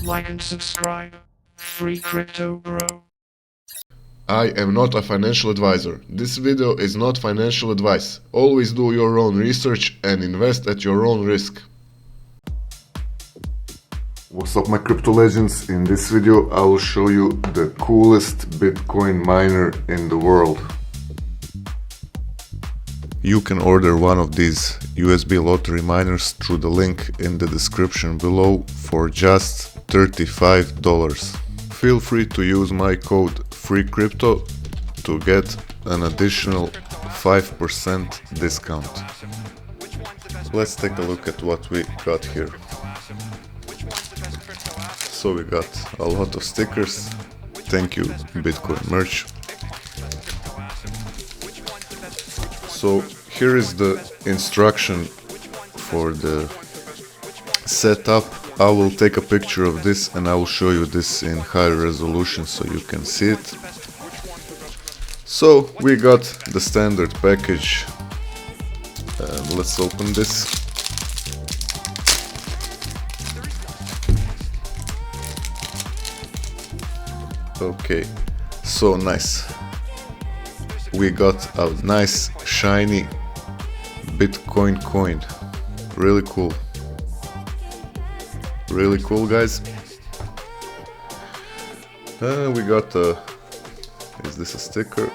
Like and subscribe. Free Crypto Bro. I am not a financial advisor. This video is not financial advice. Always do your own research and invest at your own risk. What's up, my crypto legends? In this video I will show you the coolest Bitcoin miner in the world. You can order one of these USB lottery miners through the link in the description below for just $35. Feel free to use my code FreeCrypto to get an additional 5% discount. Let's take a look at what we got here. So we got a lot of stickers. Thank you, Bitcoin merch. So here is the instruction for the setup. I will take a picture of this and I will show you this in high resolution so you can see it. So we got the standard package. Let's open this. Okay, so nice. We got a nice shiny Bitcoin coin. Really cool. Really cool, guys. We got a... Is this a sticker?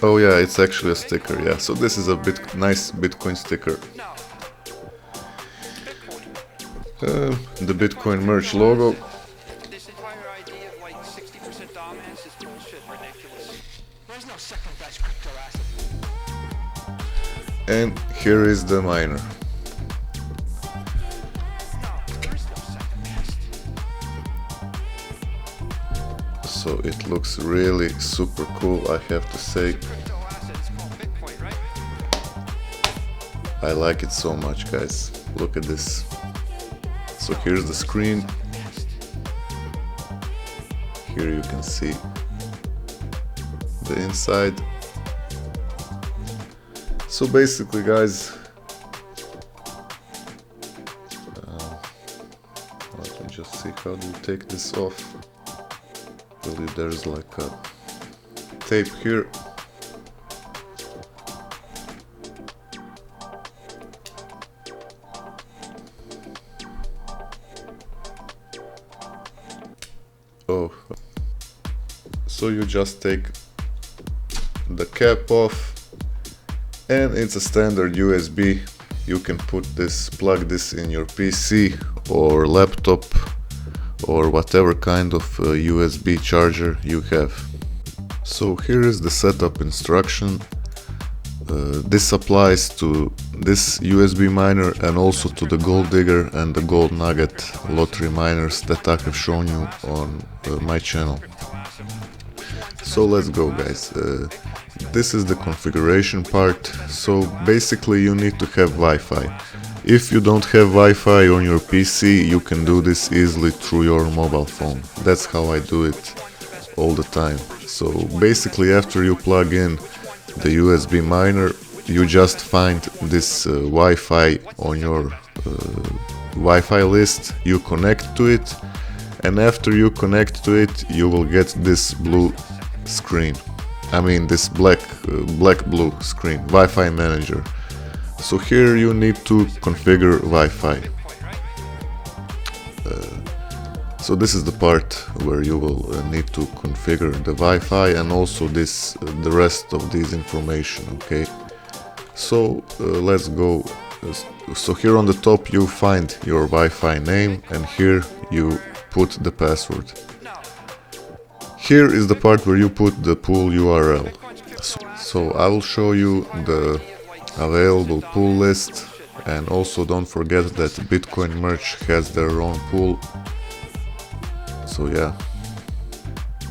Oh yeah, it's actually a sticker, yeah. So this is a nice Bitcoin sticker. The Bitcoin merch logo. This entire idea of like 60% dominance is bullshit, ridiculous. There's no second best crypto asset. And here is the miner. So it looks really super cool, I have to say. I like it so much, guys. Look at this. So here's the screen. Here you can see the inside. So basically, guys, let me just see how do you take this off. I believe there's like a tape here. Oh, so you just take the cap off, and it's a standard USB. You can plug this in your PC or laptop or whatever kind of USB charger you have. So here is the setup instruction. This applies to this USB miner and also to the Gold Digger and the Gold Nugget lottery miners that I have shown you on my channel. So let's go, guys. This is the configuration part. So basically you need to have Wi-Fi. If you don't have Wi-Fi on your PC, you can do this easily through your mobile phone. That's how I do it all the time. So basically after you plug in the USB miner, you just find this Wi-Fi on your Wi-Fi list, you connect to it, and after you connect to it, you will get this blue screen. I mean this black-blue screen, Wi-Fi manager. So here you need to configure Wi-Fi. So this is the part where you will need to configure the Wi-Fi and also the rest of this information, okay? So let's go. So here on the top you find your Wi-Fi name, and here you put the password. Here is the part where you put the pool URL. So I will show you the available pool list, and also don't forget that Bitcoin merch has their own pool. So yeah.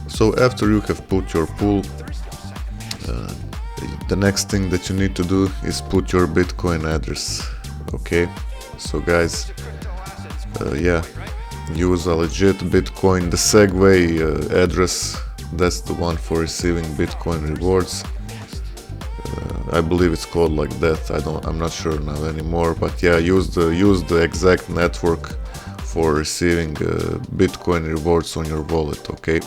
So after you have put your pool, the next thing that you need to do is put your Bitcoin address. Okay. So guys, yeah, use a legit Bitcoin, the Segway address. That's the one for receiving Bitcoin rewards. I believe it's called like that. I'm not sure now anymore, but yeah, use the exact network for receiving Bitcoin rewards on your wallet, okay?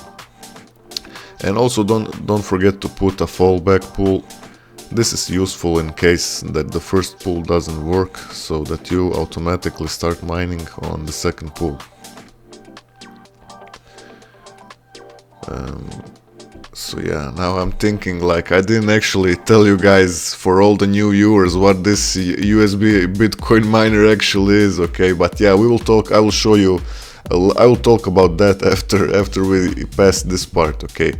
And also don't forget to put a fallback pool. This is useful in case that the first pool doesn't work, so that you automatically start mining on the second pool. So yeah, now I'm thinking, like, I didn't actually tell you guys, for all the new viewers, what this USB Bitcoin miner actually is, okay? But yeah, we will talk. I will show you. I will talk about that after we pass this part, okay?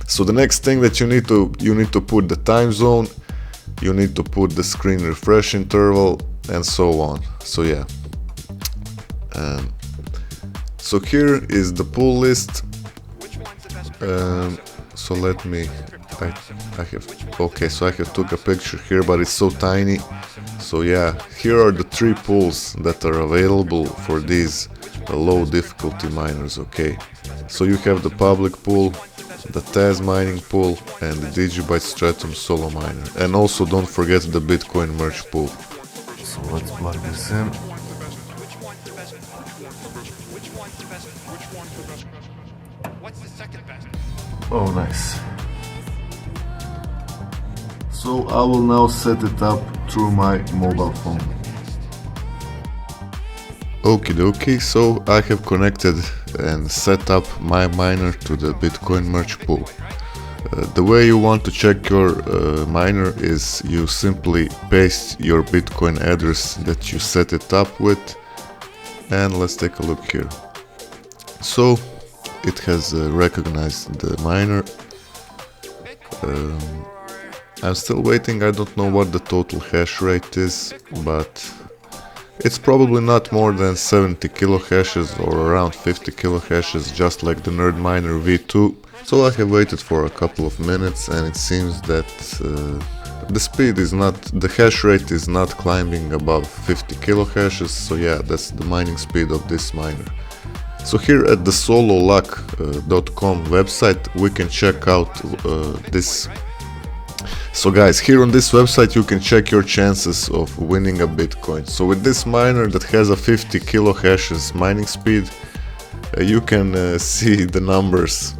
So the next thing that you need to put the time zone, you need to put the screen refresh interval, and so on. So yeah. So here is the pool list. So let me, I have, okay, so I have took a picture here, but it's so tiny. So yeah, here are the 3 pools that are available for these low difficulty miners, okay? So you have the public pool, the Taz mining pool, and the Digibyte Stratum solo miner. And also don't forget the Bitcoin merge pool. So let's plug this in. Oh, nice. So I will now set it up through my mobile phone. Okie dokie, so I have connected and set up my miner to the Bitcoin merge pool. The way you want to check your miner is you simply paste your Bitcoin address that you set it up with, and let's take a look here. So it has recognized the miner. I'm still waiting. I don't know what the total hash rate is, but it's probably not more than 70 kilohashes or around 50 kilohashes, just like the NerdMiner2. So I have waited for a couple of minutes, and it seems that the hash rate is not climbing above 50 kilohashes. So yeah, that's the mining speed of this miner. So here at the sololuck.com website we can check out this. So guys, here on this website you can check your chances of winning a Bitcoin. So with this miner that has a 50 kilohashes mining speed, you can see the numbers,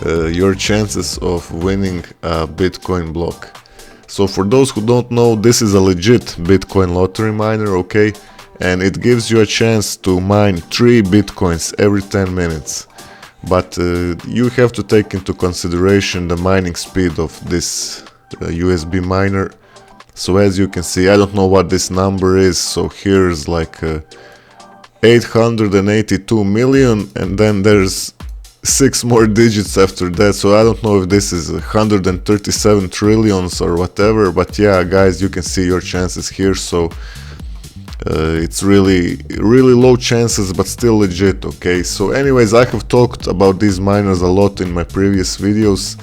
your chances of winning a Bitcoin block. So for those who don't know, this is a legit Bitcoin lottery miner, okay? And it gives you a chance to mine 3 Bitcoins every 10 minutes. But you have to take into consideration the mining speed of this USB miner. So as you can see, I don't know what this number is, so here's like 882 million, and then there's 6 more digits after that, so I don't know if this is 137 trillions or whatever, but yeah guys, you can see your chances here. So it's really low chances, but still legit, okay? So anyways, I have talked about these miners a lot in my previous videos,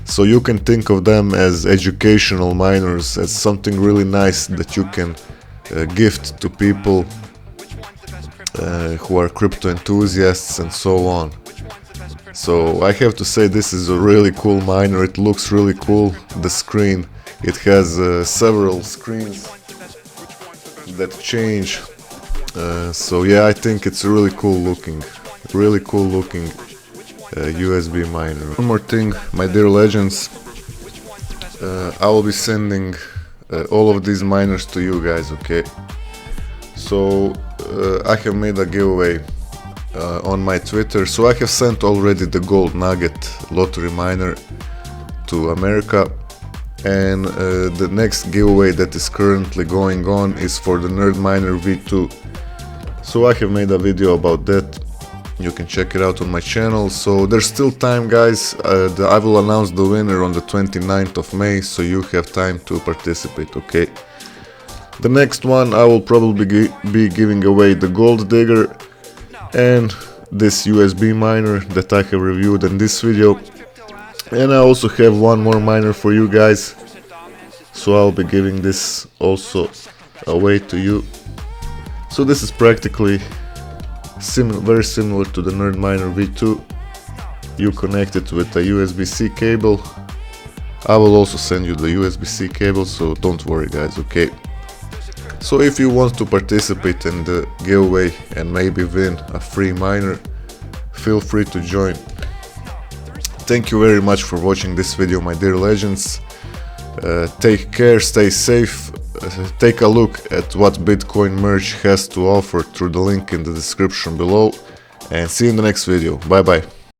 so you can think of them as educational miners, as something really nice that you can gift to people who are crypto enthusiasts and so on. So I have to say, this is a really cool miner. It looks really cool. The screen, it has several screens that change. So yeah, I think it's really cool looking USB miner. One more thing, my dear legends, I will be sending all of these miners to you guys, okay? So I have made a giveaway on my Twitter. So I have sent already the gold nugget lottery miner to America, and the next giveaway that is currently going on is for the NerdMiner2. So I have made a video about that. You can check it out on my channel. So there's still time, guys. I will announce the winner on the 29th of May, so you have time to participate, okay? The next one, I will probably be giving away the gold digger and this USB miner that I have reviewed in this video. And I also have one more miner for you guys, so I'll be giving this also away to you. So this is practically very similar to the NerdMiner2. You connect it with a USB-C cable. I will also send you the USB-C cable, so don't worry guys, okay? So if you want to participate in the giveaway and maybe win a free miner, feel free to join. Thank you very much for watching this video, my dear legends. Take care, stay safe. Take a look at what Bitcoin merge has to offer through the link in the description below, and see you in the next video. Bye bye.